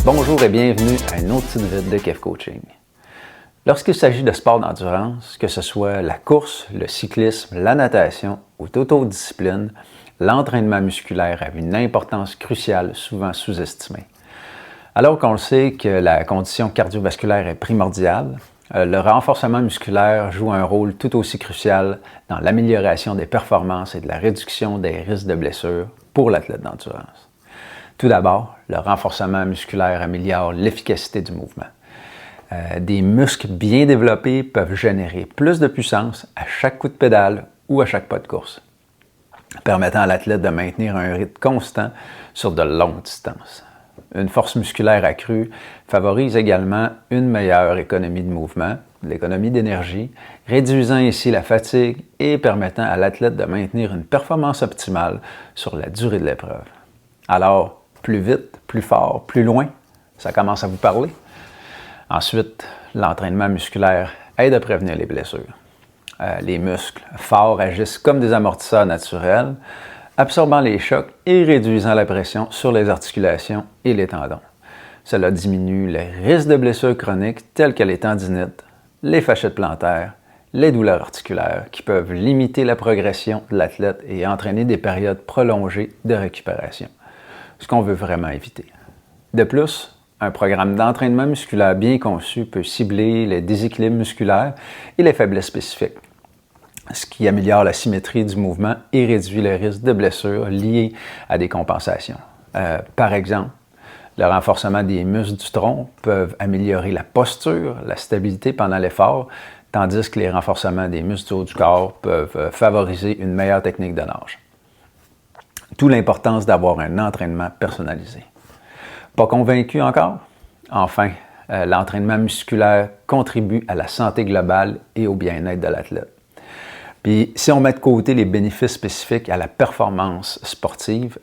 Bonjour et bienvenue à une autre petite vidéo de Kev Coaching. Lorsqu'il s'agit de sport d'endurance, que ce soit la course, le cyclisme, la natation ou toute autre discipline, l'entraînement musculaire a une importance cruciale, souvent sous-estimée. Alors qu'on le sait que la condition cardiovasculaire est primordiale, le renforcement musculaire joue un rôle tout aussi crucial dans l'amélioration des performances et de la réduction des risques de blessures pour l'athlète d'endurance. Tout d'abord, le renforcement musculaire améliore l'efficacité du mouvement. Des muscles bien développés peuvent générer plus de puissance à chaque coup de pédale ou à chaque pas de course, permettant à l'athlète de maintenir un rythme constant sur de longues distances. Une force musculaire accrue favorise également une meilleure économie de mouvement, l'économie d'énergie, réduisant ainsi la fatigue et permettant à l'athlète de maintenir une performance optimale sur la durée de l'épreuve. Alors, plus vite, plus fort, plus loin, ça commence à vous parler? Ensuite, l'entraînement musculaire aide à prévenir les blessures. Les muscles forts agissent comme des amortisseurs naturels, absorbant les chocs et réduisant la pression sur les articulations et les tendons. Cela diminue les risques de blessures chroniques telles que les tendinites, les fasciites plantaires, les douleurs articulaires qui peuvent limiter la progression de l'athlète et entraîner des périodes prolongées de récupération, ce qu'on veut vraiment éviter. De plus, un programme d'entraînement musculaire bien conçu peut cibler les déséquilibres musculaires et les faiblesses spécifiques, ce qui améliore la symétrie du mouvement et réduit le risque de blessures liées à des compensations. Par exemple, le renforcement des muscles du tronc peuvent améliorer la posture, la stabilité pendant l'effort, tandis que les renforcements des muscles du haut du corps peuvent favoriser une meilleure technique de nage. D'où l'importance d'avoir un entraînement personnalisé. Pas convaincu encore? Enfin, l'entraînement musculaire contribue à la santé globale et au bien-être de l'athlète. Puis, si on met de côté les bénéfices spécifiques à la performance sportive,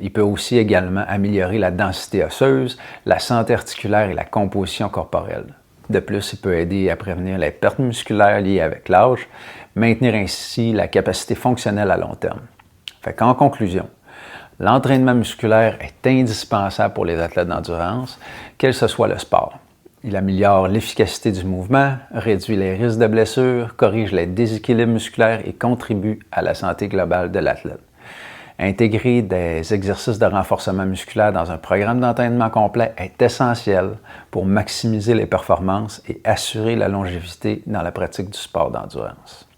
il peut aussi également améliorer la densité osseuse, la santé articulaire et la composition corporelle. De plus, il peut aider à prévenir les pertes musculaires liées avec l'âge, maintenir ainsi la capacité fonctionnelle à long terme. Fait qu'en conclusion, l'entraînement musculaire est indispensable pour les athlètes d'endurance, quel que soit le sport. Il améliore l'efficacité du mouvement, réduit les risques de blessures, corrige les déséquilibres musculaires et contribue à la santé globale de l'athlète. Intégrer des exercices de renforcement musculaire dans un programme d'entraînement complet est essentiel pour maximiser les performances et assurer la longévité dans la pratique du sport d'endurance.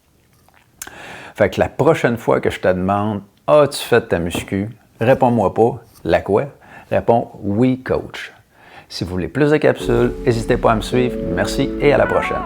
Fait que la prochaine fois que je te demande « As-tu fait ta muscu? » Réponds-moi pas « La quoi? » Réponds « Oui, coach ». Si vous voulez plus de capsules, n'hésitez pas à me suivre. Merci et à la prochaine.